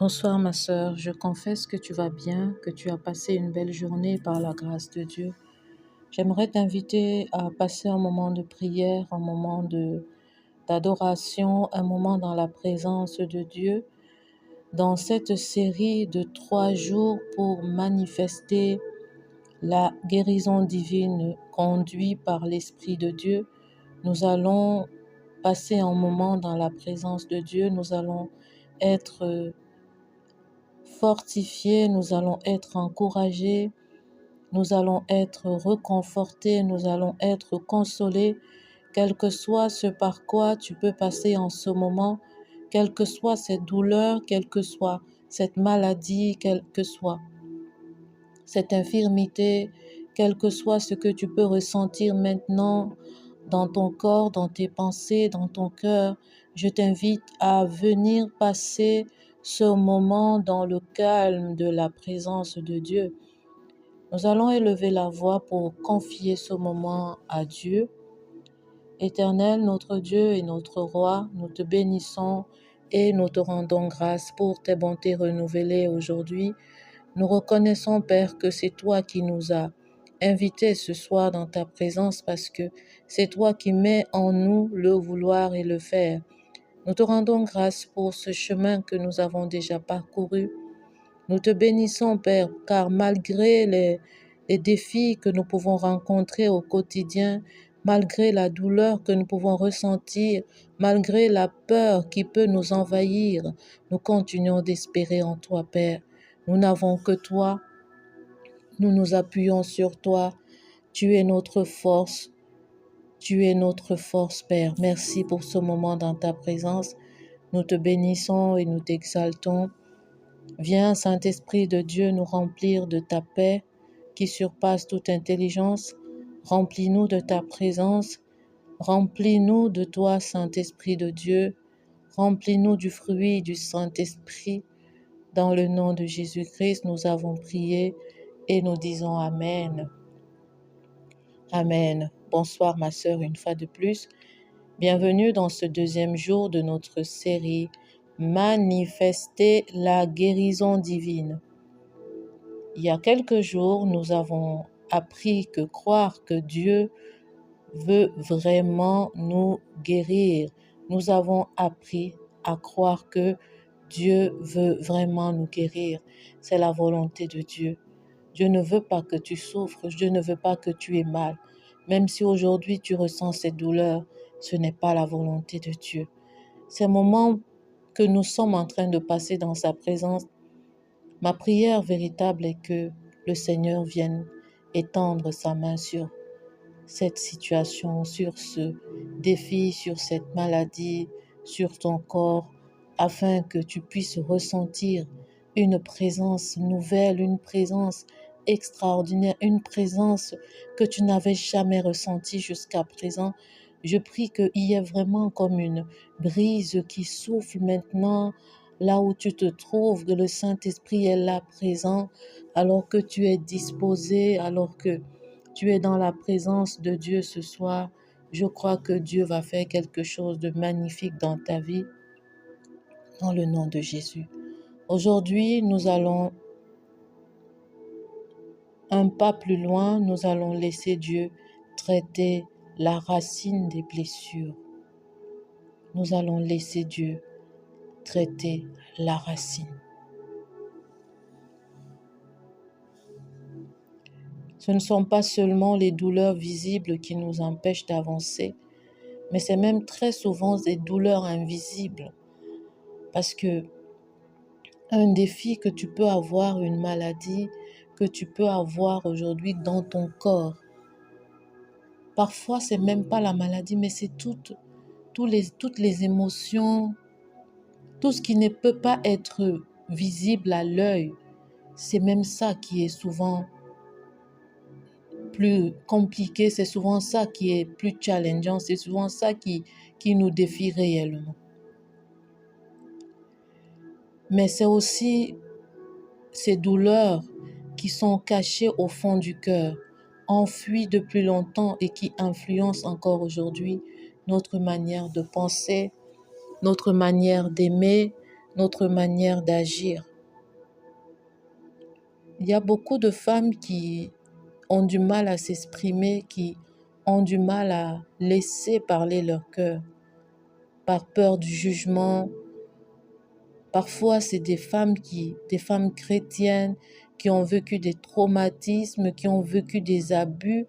Bonsoir ma sœur, je confesse que tu vas bien, que tu as passé une belle journée par la grâce de Dieu. J'aimerais t'inviter à passer un moment de prière, un moment d'adoration, un moment dans la présence de Dieu, dans cette série de 3 jours pour manifester la guérison divine conduite par l'Esprit de Dieu. Nous allons passer un moment dans la présence de Dieu, nous allons être fortifiés, nous allons être encouragés, nous allons être réconfortés, nous allons être consolés, quel que soit ce par quoi tu peux passer en ce moment, quelle que soit cette douleur, quelle que soit cette maladie, quelle que soit cette infirmité, quel que soit ce que tu peux ressentir maintenant dans ton corps, dans tes pensées, dans ton cœur, je t'invite à venir passer ce moment dans le calme de la présence de Dieu. Nous allons élever la voix pour confier ce moment à Dieu. Éternel, notre Dieu et notre Roi, nous te bénissons et nous te rendons grâce pour tes bontés renouvelées aujourd'hui. Nous reconnaissons, Père, que c'est toi qui nous as invités ce soir dans ta présence parce que c'est toi qui mets en nous le vouloir et le faire. Nous te rendons grâce pour ce chemin que nous avons déjà parcouru. Nous te bénissons, Père, car malgré les défis que nous pouvons rencontrer au quotidien, malgré la douleur que nous pouvons ressentir, malgré la peur qui peut nous envahir, nous continuons d'espérer en toi, Père. Nous n'avons que toi, nous nous appuyons sur toi. Tu es notre force, tu es notre force, Père. Merci pour ce moment dans ta présence. Nous te bénissons et nous t'exaltons. Viens, Saint-Esprit de Dieu, nous remplir de ta paix qui surpasse toute intelligence. Remplis-nous de ta présence. Remplis-nous de toi, Saint-Esprit de Dieu. Remplis-nous du fruit du Saint-Esprit. Dans le nom de Jésus-Christ, nous avons prié et nous disons Amen. Amen. Bonsoir ma sœur une fois de plus. Bienvenue dans ce deuxième jour de notre série Manifester la guérison divine. Il y a quelques jours, nous avons appris que croire que Dieu veut vraiment nous guérir. Nous avons appris à croire que Dieu veut vraiment nous guérir. C'est la volonté de Dieu. Dieu ne veut pas que tu souffres. Dieu ne veut pas que tu aies mal. Même si aujourd'hui tu ressens cette douleur, ce n'est pas la volonté de Dieu. Ces moments que nous sommes en train de passer dans sa présence, ma prière véritable est que le Seigneur vienne étendre sa main sur cette situation, sur ce défi, sur cette maladie, sur ton corps, afin que tu puisses ressentir une présence nouvelle, une présence extraordinaire, une présence que tu n'avais jamais ressentie jusqu'à présent. Je prie qu'il y ait vraiment comme une brise qui souffle maintenant là où tu te trouves, que le Saint-Esprit est là présent, alors que tu es disposé, alors que tu es dans la présence de Dieu ce soir. Je crois que Dieu va faire quelque chose de magnifique dans ta vie, dans le nom de Jésus. Aujourd'hui, nous allons un pas plus loin, nous allons laisser Dieu traiter la racine des blessures. Nous allons laisser Dieu traiter la racine. Ce ne sont pas seulement les douleurs visibles qui nous empêchent d'avancer, mais c'est même très souvent des douleurs invisibles. Parce que un défi que tu peux avoir, une maladie que tu peux avoir aujourd'hui dans ton corps, parfois c'est même pas la maladie, mais c'est toutes les émotions, tout ce qui ne peut pas être visible à l'œil. C'est même ça qui est souvent plus compliqué, c'est souvent ça qui est plus challengeant, c'est souvent ça qui nous défie réellement. Mais c'est aussi ces douleurs qui sont cachées au fond du cœur, enfouies depuis longtemps et qui influencent encore aujourd'hui notre manière de penser, notre manière d'aimer, notre manière d'agir. Il y a beaucoup de femmes qui ont du mal à s'exprimer, qui ont du mal à laisser parler leur cœur, par peur du jugement. Parfois, c'est des femmes chrétiennes qui ont vécu des traumatismes, qui ont vécu des abus,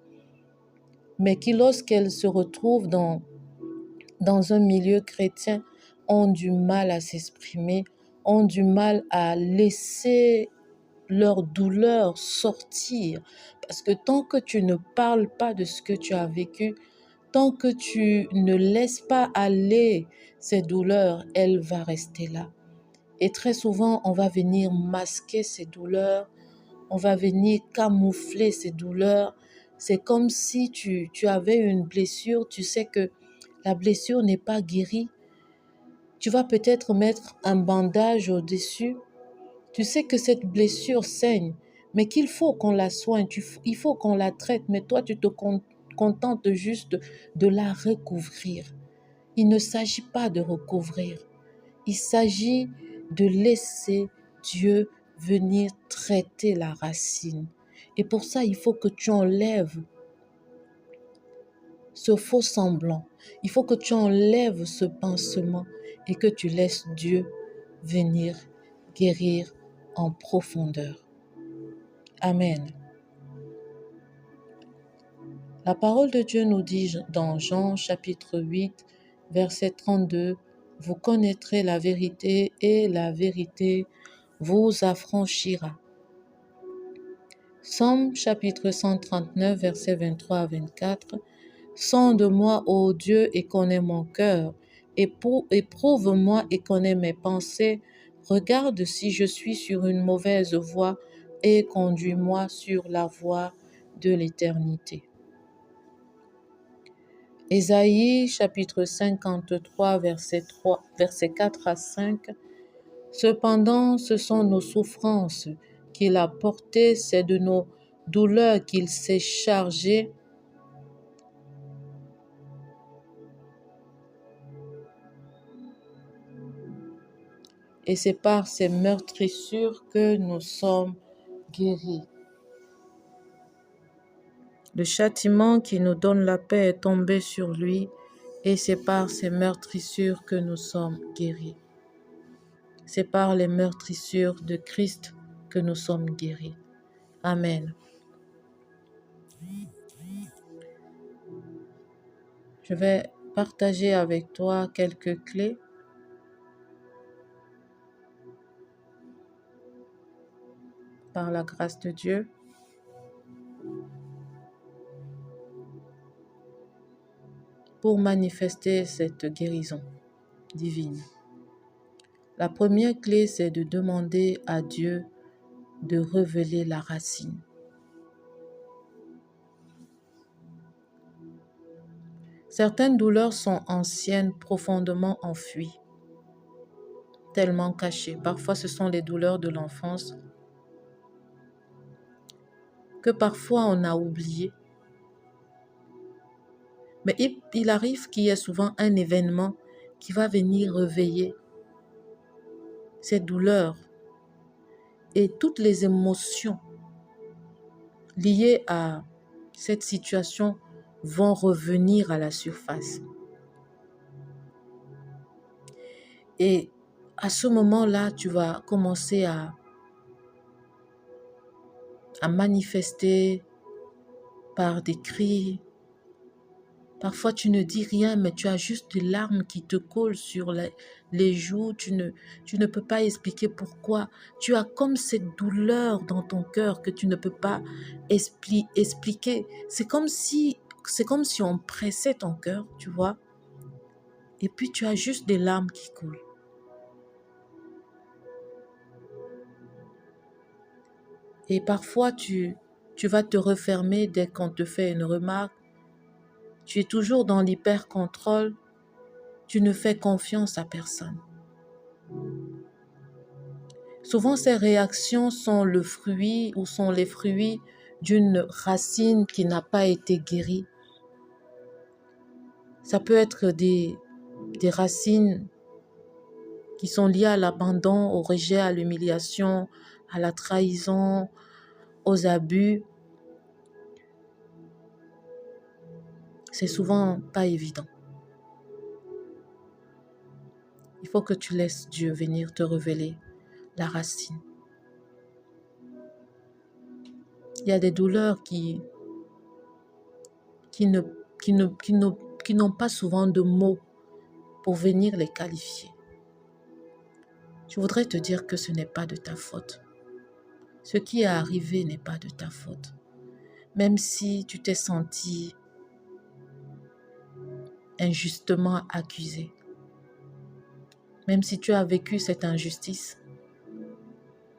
mais qui, lorsqu'elles se retrouvent dans un milieu chrétien, ont du mal à s'exprimer, ont du mal à laisser leur douleur sortir. Parce que tant que tu ne parles pas de ce que tu as vécu, tant que tu ne laisses pas aller ces douleurs, elle va rester là. Et très souvent, on va venir masquer ces douleurs, on va venir camoufler ces douleurs. C'est comme si tu avais une blessure, tu sais que la blessure n'est pas guérie. Tu vas peut-être mettre un bandage au-dessus. Tu sais que cette blessure saigne, mais qu'il faut qu'on la soigne, il faut qu'on la traite, mais toi, tu te contentes juste de la recouvrir. Il ne s'agit pas de recouvrir. Il s'agit de laisser Dieu venir traiter la racine. Et pour ça, il faut que tu enlèves ce faux semblant. Il faut que tu enlèves ce pansement et que tu laisses Dieu venir guérir en profondeur. Amen. La parole de Dieu nous dit dans Jean chapitre 8, verset 32, « Vous connaîtrez la vérité et la vérité vous affranchira. » Psaume chapitre 139, verset 23 à 24, « Sonde-moi, ô Dieu, et connais mon cœur, éprouve-moi et connais mes pensées, regarde si je suis sur une mauvaise voie et conduis-moi sur la voie de l'éternité. » Ésaïe chapitre 53, verset 4 à 5. Cependant, ce sont nos souffrances qu'il a portées, c'est de nos douleurs qu'il s'est chargé. Et c'est par ses meurtrissures que nous sommes guéris. Le châtiment qui nous donne la paix est tombé sur lui, et c'est par ses meurtrissures que nous sommes guéris. C'est par les meurtrissures de Christ que nous sommes guéris. Amen. Je vais partager avec toi quelques clés par la grâce de Dieu pour manifester cette guérison divine. La première clé, c'est de demander à Dieu de révéler la racine. Certaines douleurs sont anciennes, profondément enfuies, tellement cachées. Parfois, ce sont les douleurs de l'enfance que parfois on a oubliées. Mais il arrive qu'il y ait souvent un événement qui va venir réveiller ces douleurs et toutes les émotions liées à cette situation vont revenir à la surface. Et à ce moment-là, tu vas commencer à manifester par des cris. Parfois, tu ne dis rien, mais tu as juste des larmes qui te coulent sur les joues. Tu ne peux pas expliquer pourquoi. Tu as comme cette douleur dans ton cœur que tu ne peux pas expliquer. C'est comme si on pressait ton cœur, tu vois. Et puis, tu as juste des larmes qui coulent. Et parfois, tu vas te refermer dès qu'on te fait une remarque. Tu es toujours dans l'hyper-contrôle. Tu ne fais confiance à personne. Souvent, ces réactions sont le fruit ou sont les fruits d'une racine qui n'a pas été guérie. Ça peut être des racines qui sont liées à l'abandon, au rejet, à l'humiliation, à la trahison, aux abus. C'est souvent pas évident. Il faut que tu laisses Dieu venir te révéler la racine. Il y a des douleurs qui n'ont pas souvent de mots pour venir les qualifier. Je voudrais te dire que ce n'est pas de ta faute. Ce qui est arrivé n'est pas de ta faute. Même si tu t'es senti injustement accusé, même si tu as vécu cette injustice,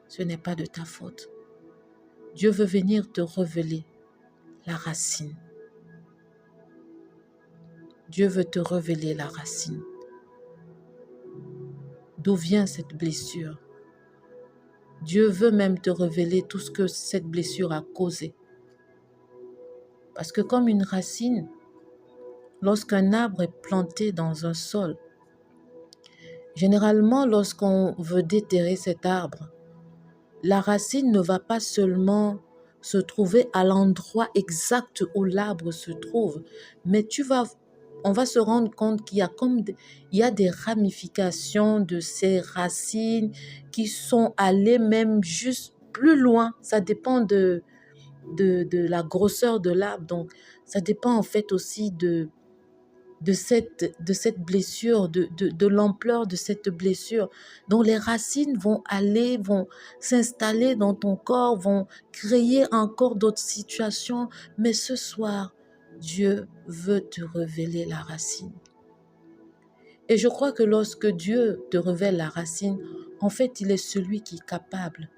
ce n'est pas de ta faute. Dieu veut venir te révéler la racine. Dieu veut te révéler la racine. D'où vient cette blessure? Dieu veut même te révéler tout ce que cette blessure a causé. Parce que comme une racine, lorsqu'un arbre est planté dans un sol, généralement lorsqu'on veut déterrer cet arbre, la racine ne va pas seulement se trouver à l'endroit exact où l'arbre se trouve, mais on va se rendre compte qu'il y a des ramifications de ces racines qui sont allées même juste plus loin. Ça dépend de la grosseur de l'arbre. Donc, ça dépend en fait aussi de cette blessure, de l'ampleur de cette blessure. Donc les racines vont s'installer dans ton corps, vont créer encore d'autres situations. Mais ce soir, Dieu veut te révéler la racine. Et je crois que lorsque Dieu te révèle la racine, en fait, il est celui qui est capable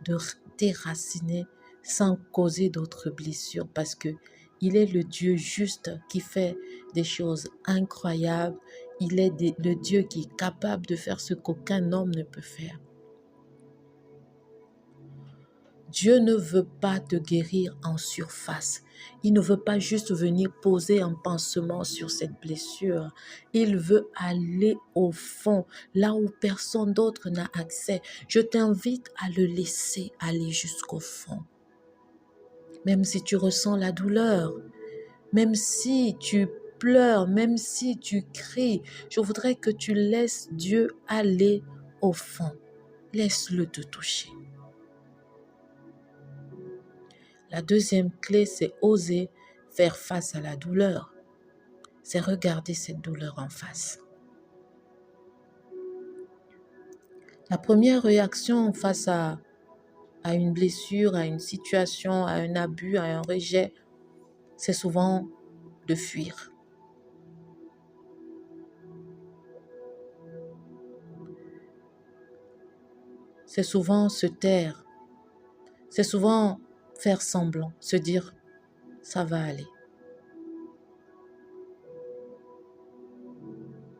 de déraciner sans causer d'autres blessures, parce que il est le Dieu juste qui fait des choses incroyables. Il est le Dieu qui est capable de faire ce qu'aucun homme ne peut faire. Dieu ne veut pas te guérir en surface. Il ne veut pas juste venir poser un pansement sur cette blessure. Il veut aller au fond, là où personne d'autre n'a accès. Je t'invite à le laisser aller jusqu'au fond. Même si tu ressens la douleur, même si tu pleures, même si tu cries, je voudrais que tu laisses Dieu aller au fond. Laisse-le te toucher. La deuxième clé, c'est oser faire face à la douleur. C'est regarder cette douleur en face. La première réaction face à une blessure, à une situation, à un abus, à un rejet, c'est souvent de fuir. C'est souvent se taire. C'est souvent faire semblant, se dire « ça va aller ».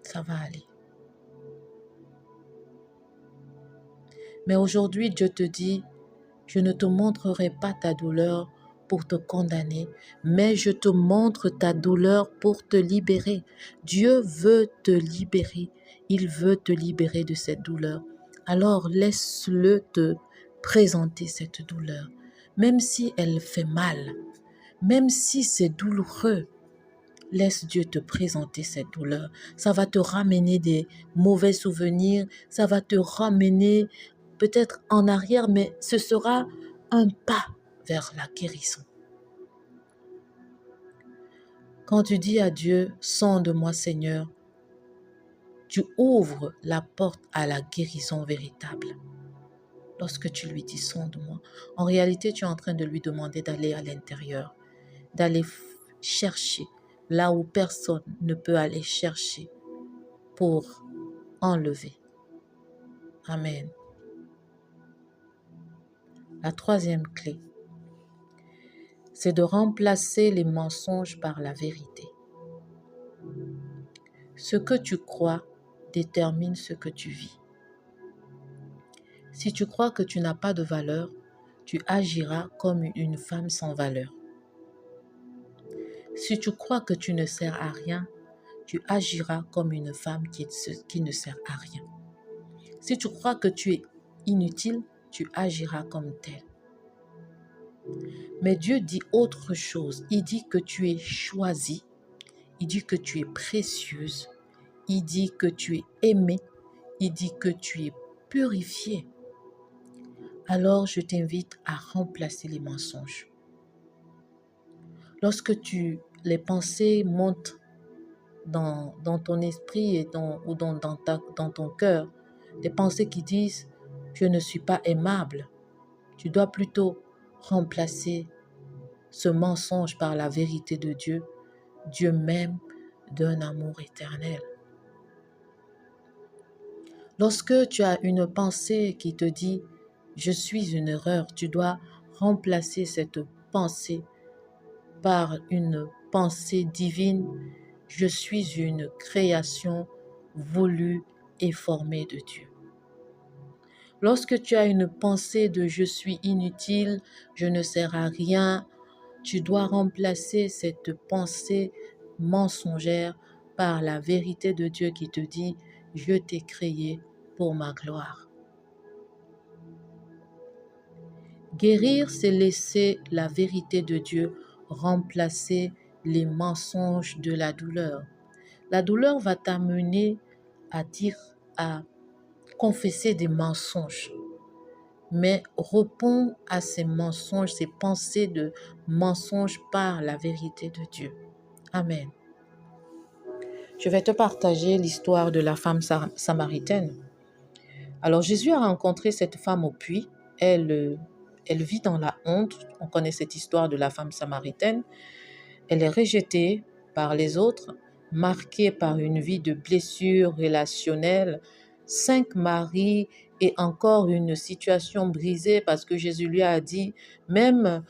Ça va aller. Mais aujourd'hui, Dieu te dit, je ne te montrerai pas ta douleur pour te condamner, mais je te montre ta douleur pour te libérer. Dieu veut te libérer. Il veut te libérer de cette douleur. Alors laisse-le te présenter cette douleur. Même si elle fait mal, même si c'est douloureux, laisse Dieu te présenter cette douleur. Ça va te ramener des mauvais souvenirs, ça va te ramener peut-être en arrière, mais ce sera un pas vers la guérison. Quand tu dis à Dieu, sonde-moi Seigneur, tu ouvres la porte à la guérison véritable. Lorsque tu lui dis, sonde-moi, en réalité, tu es en train de lui demander d'aller à l'intérieur, d'aller chercher là où personne ne peut aller chercher pour enlever. Amen. La troisième clé, c'est de remplacer les mensonges par la vérité. Ce que tu crois détermine ce que tu vis. Si tu crois que tu n'as pas de valeur, tu agiras comme une femme sans valeur. Si tu crois que tu ne sers à rien, tu agiras comme une femme qui ne sert à rien. Si tu crois que tu es inutile, tu agiras comme tel. Mais Dieu dit autre chose. Il dit que tu es choisie. Il dit que tu es précieuse. Il dit que tu es aimée. Il dit que tu es purifiée. Alors je t'invite à remplacer les mensonges. Lorsque les pensées montent dans ton esprit et ou dans ton cœur, des pensées qui disent « je ne suis pas aimable », tu dois plutôt remplacer ce mensonge par la vérité de Dieu. Dieu m'aime d'un amour éternel. Lorsque tu as une pensée qui te dit « je suis une erreur », tu dois remplacer cette pensée par une pensée divine. Je suis une création voulue et formée de Dieu. Lorsque tu as une pensée de « je suis inutile, je ne sers à rien », tu dois remplacer cette pensée mensongère par la vérité de Dieu qui te dit « je t'ai créé pour ma gloire ». Guérir, c'est laisser la vérité de Dieu remplacer les mensonges de la douleur. La douleur va t'amener à confesser des mensonges. Mais réponds à ces mensonges, ces pensées de mensonges par la vérité de Dieu. Amen. Je vais te partager l'histoire de la femme samaritaine. Alors Jésus a rencontré cette femme au puits. Elle vit dans la honte. On connaît cette histoire de la femme samaritaine. Elle est rejetée par les autres, marquée par une vie de blessures relationnelles, 5 maris et encore une situation brisée parce que Jésus lui a dit, même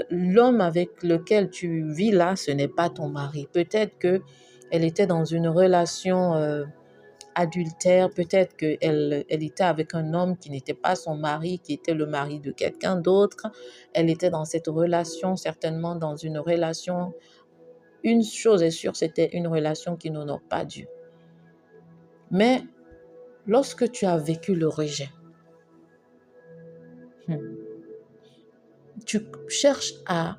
l'homme avec lequel tu vis là, ce n'est pas ton mari. Peut-être qu'elle était dans une relation adultère, peut-être qu'elle était avec un homme qui n'était pas son mari, qui était le mari de quelqu'un d'autre. Elle était dans cette relation, certainement dans une relation. Une chose est sûre, c'était une relation qui n'honore pas Dieu. Mais lorsque tu as vécu le rejet, tu cherches à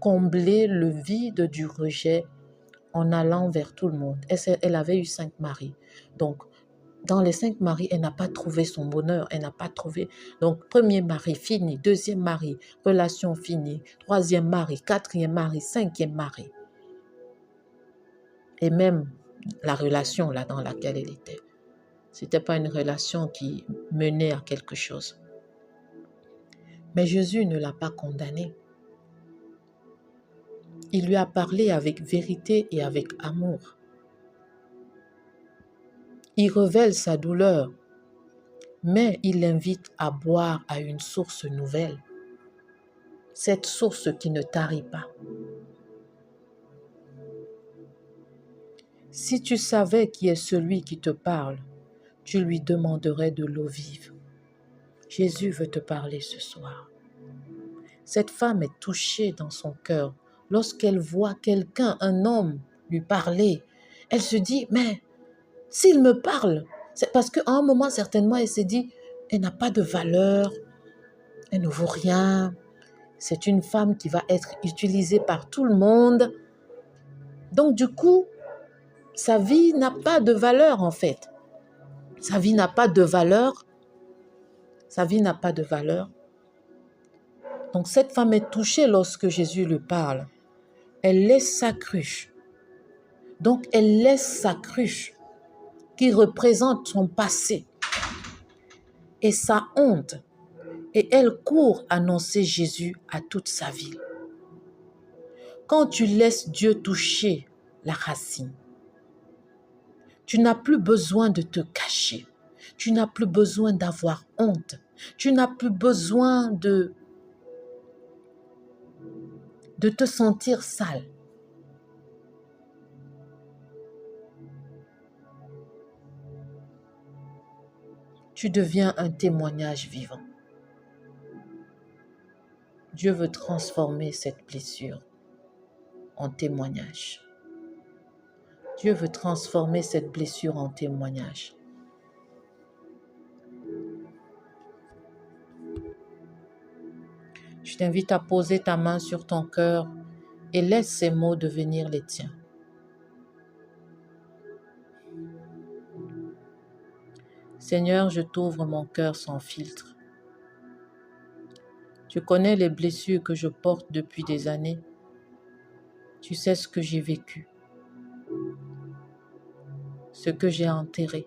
combler le vide du rejet en allant vers tout le monde. Elle avait eu 5 maris. Donc, dans les 5 maris, elle n'a pas trouvé son bonheur. Elle n'a pas trouvé. Donc, premier mari fini, deuxième mari, relation finie, troisième mari, quatrième mari, cinquième mari. Et même la relation là dans laquelle elle était. Ce n'était pas une relation qui menait à quelque chose. Mais Jésus ne l'a pas condamnée. Il lui a parlé avec vérité et avec amour. Il révèle sa douleur, mais il l'invite à boire à une source nouvelle. Cette source qui ne tarit pas. Si tu savais qui est celui qui te parle, tu lui demanderais de l'eau vive. Jésus veut te parler ce soir. Cette femme est touchée dans son cœur. Lorsqu'elle voit quelqu'un, un homme, lui parler, elle se dit, mais s'il me parle, c'est parce qu'à un moment, certainement, elle s'est dit, elle n'a pas de valeur, elle ne vaut rien, c'est une femme qui va être utilisée par tout le monde. Donc, du coup, sa vie n'a pas de valeur, en fait. Sa vie n'a pas de valeur. Sa vie n'a pas de valeur. Donc, cette femme est touchée lorsque Jésus lui parle. Elle laisse sa cruche. Donc, elle laisse sa cruche qui représente son passé et sa honte. Et elle court annoncer Jésus à toute sa ville. Quand tu laisses Dieu toucher la racine, tu n'as plus besoin de te cacher. Tu n'as plus besoin d'avoir honte. Tu n'as plus besoin de te sentir sale. Tu deviens un témoignage vivant. Dieu veut transformer cette blessure en témoignage. Dieu veut transformer cette blessure en témoignage. Je t'invite à poser ta main sur ton cœur et laisse ces mots devenir les tiens. Seigneur, je t'ouvre mon cœur sans filtre. Tu connais les blessures que je porte depuis des années. Tu sais ce que j'ai vécu, ce que j'ai enterré.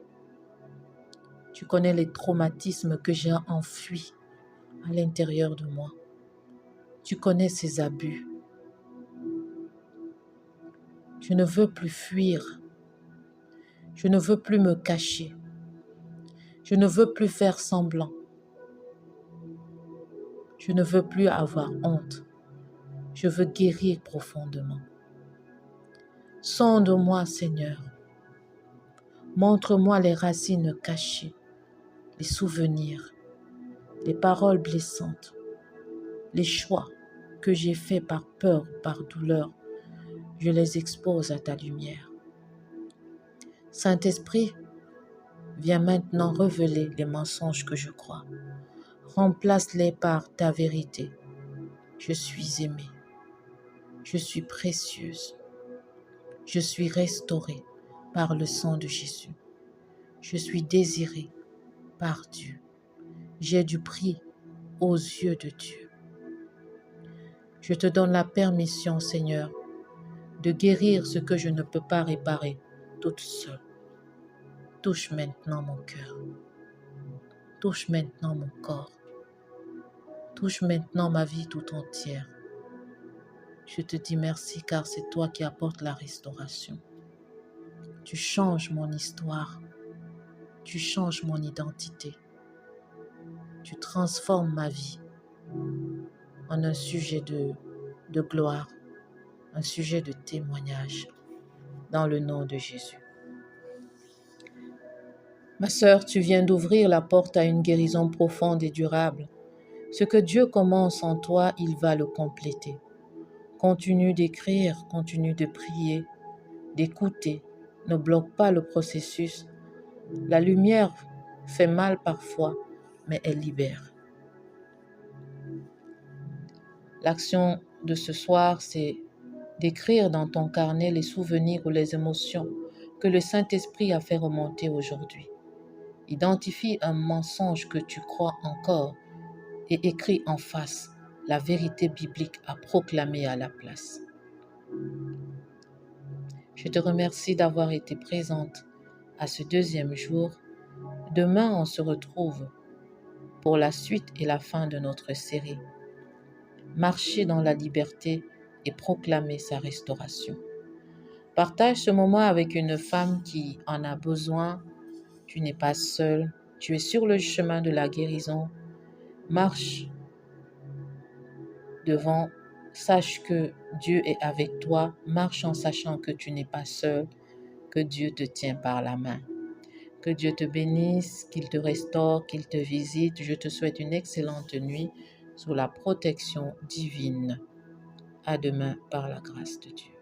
Tu connais les traumatismes que j'ai enfuis à l'intérieur de moi. Tu connais ces abus. Je ne veux plus fuir. Je ne veux plus me cacher. Je ne veux plus faire semblant. Je ne veux plus avoir honte. Je veux guérir profondément. Sonde-moi, Seigneur. Montre-moi les racines cachées, les souvenirs, les paroles blessantes, les choix que j'ai faits par peur ou par douleur. Je les expose à ta lumière. Saint-Esprit, viens maintenant révéler les mensonges que je crois. Remplace-les par ta vérité. Je suis aimée. Je suis précieuse. Je suis restaurée par le sang de Jésus. Je suis désirée par Dieu. J'ai du prix aux yeux de Dieu. Je te donne la permission, Seigneur, de guérir ce que je ne peux pas réparer toute seule. Touche maintenant mon cœur. Touche maintenant mon corps. Touche maintenant ma vie tout entière. Je te dis merci car c'est toi qui apportes la restauration. Tu changes mon histoire. Tu changes mon identité. Tu transformes ma vie en un sujet de gloire, un sujet de témoignage dans le nom de Jésus. Ma sœur, tu viens d'ouvrir la porte à une guérison profonde et durable. Ce que Dieu commence en toi, il va le compléter. Continue d'écrire, continue de prier, d'écouter. Ne bloque pas le processus. La lumière fait mal parfois, mais elle libère. L'action de ce soir, c'est d'écrire dans ton carnet les souvenirs ou les émotions que le Saint-Esprit a fait remonter aujourd'hui. Identifie un mensonge que tu crois encore et écris en face la vérité biblique à proclamer à la place. Je te remercie d'avoir été présente à ce deuxième jour. Demain, on se retrouve pour la suite et la fin de notre série. Marcher dans la liberté et proclamer sa restauration. Partage ce moment avec une femme qui en a besoin. Tu n'es pas seul. Tu es sur le chemin de la guérison. Marche devant. Sache que Dieu est avec toi. Marche en sachant que tu n'es pas seul, que Dieu te tient par la main. Que Dieu te bénisse, qu'il te restaure, qu'il te visite. Je te souhaite une excellente nuit sous la protection divine. À demain par la grâce de Dieu.